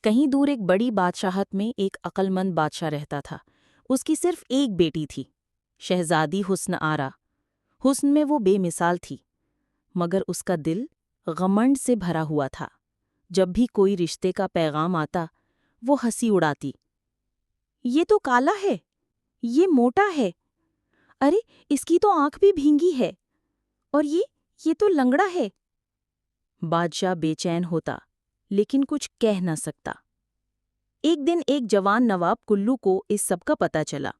کہیں دور ایک بڑی بادشاہت میں ایک عقل مند بادشاہ رہتا تھا۔ اس کی صرف ایک بیٹی تھی، شہزادی حسن آرا۔ حسن میں وہ بے مثال تھی، مگر اس کا دل غمنڈ سے بھرا ہوا تھا۔ جب بھی کوئی رشتے کا پیغام آتا، وہ ہنسی اڑاتی۔ یہ تو کالا ہے، یہ موٹا ہے، ارے اس کی تو آنکھ بھی بھینگی ہے، اور یہ تو لنگڑا ہے۔ بادشاہ بے چین ہوتا، لیکن کچھ کہہ نہ سکتا۔ ایک دن ایک جوان نواب کلو کو اس سب کا پتہ چلا۔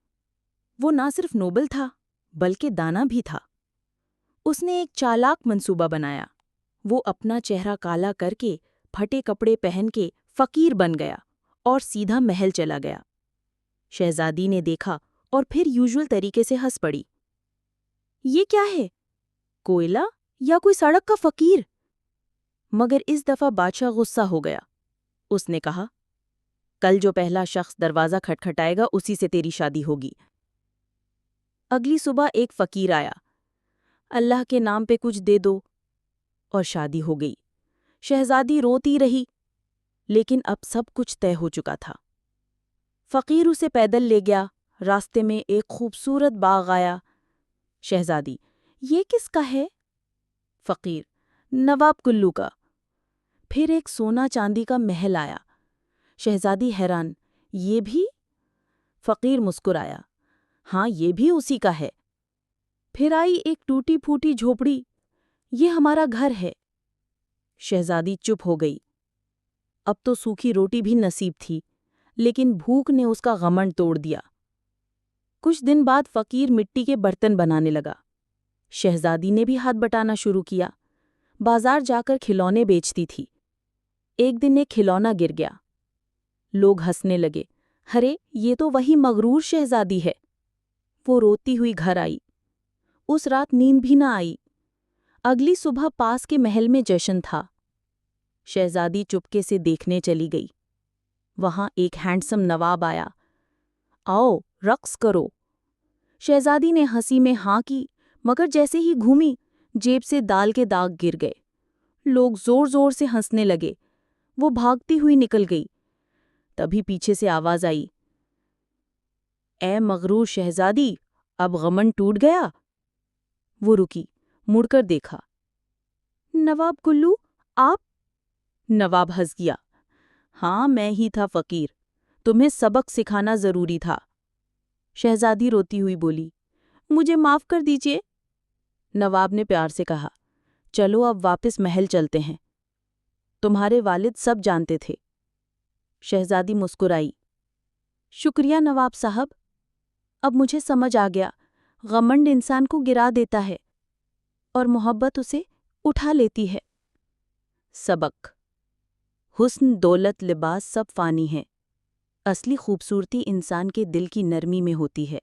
وہ نہ صرف نوبل تھا، بلکہ دانا بھی تھا۔ اس نے ایک چالاک منصوبہ بنایا۔ وہ اپنا چہرہ کالا کر کے، پھٹے کپڑے پہن کے فقیر بن گیا اور سیدھا محل چلا گیا۔ شہزادی نے دیکھا اور پھر یوزول طریقے سے ہنس پڑی۔ یہ کیا ہے؟ کوئلہ یا کوئی سڑک کا فقیر؟ مگر اس دفعہ بادشاہ غصہ ہو گیا۔ اس نے کہا، کل جو پہلا شخص دروازہ کھٹکھٹائے گا اسی سے تیری شادی ہوگی۔ اگلی صبح ایک فقیر آیا۔ اللہ کے نام پہ کچھ دے دو، اور شادی ہو گئی۔ شہزادی روتی رہی، لیکن اب سب کچھ طے ہو چکا تھا۔ فقیر اسے پیدل لے گیا۔ راستے میں ایک خوبصورت باغ آیا۔ شہزادی، یہ کس کا ہے؟ فقیر، نواب کلو کا۔ پھر ایک سونا چاندی کا محل آیا۔ شہزادی حیران، یہ بھی؟ فقیر مسکرایا، ہاں یہ بھی اسی کا ہے۔ پھر آئی ایک ٹوٹی پھوٹی جھوپڑی، یہ ہمارا گھر ہے۔ شہزادی چپ ہو گئی۔ اب تو سوکھی روٹی بھی نصیب تھی، لیکن بھوک نے اس کا غمنڈ توڑ دیا۔ کچھ دن بعد فقیر مٹی کے برتن بنانے لگا۔ شہزادی نے بھی ہاتھ بٹانا شروع کیا۔ بازار جا کر کھلونے بیچتی تھی۔ ایک دن ایک کھلونا گر گیا۔ لوگ ہنسنے لگے، ارے یہ تو وہی مغرور شہزادی ہے۔ وہ روتی ہوئی گھر آئی۔ اس رات نیند بھی نہ آئی۔ اگلی صبح پاس کے محل میں جشن تھا۔ شہزادی چپکے سے دیکھنے چلی گئی۔ وہاں ایک ہینڈسم نواب آیا۔ آؤ رقص کرو۔ شہزادی نے ہنسی میں ہاں کی، مگر جیسے ہی گھومی، جیب سے دال کے داغ گر گئے۔ لوگ زور زور سے ہنسنے لگے۔ وہ بھاگتی ہوئی نکل گئی۔ تبھی پیچھے سے آواز آئی، اے مغرور شہزادی، اب غمنڈ ٹوٹ گیا؟ وہ رکی، مڑ کر دیکھا۔ نواب کلو، آپ؟ نواب ہنس گیا، ہاں میں ہی تھا فقیر، تمہیں سبق سکھانا ضروری تھا۔ شہزادی روتی ہوئی بولی، مجھے معاف کر دیجئے۔ نواب نے پیار سے کہا، چلو اب واپس محل چلتے ہیں، تمہارے والد سب جانتے تھے۔ شہزادی مسکرائی، شکریہ نواب صاحب، اب مجھے سمجھ آ گیا، غمنڈ انسان کو گرا دیتا ہے اور محبت اسے اٹھا لیتی ہے۔ سبق: حسن، دولت، لباس سب فانی ہیں، اصلی خوبصورتی انسان کے دل کی نرمی میں ہوتی ہے۔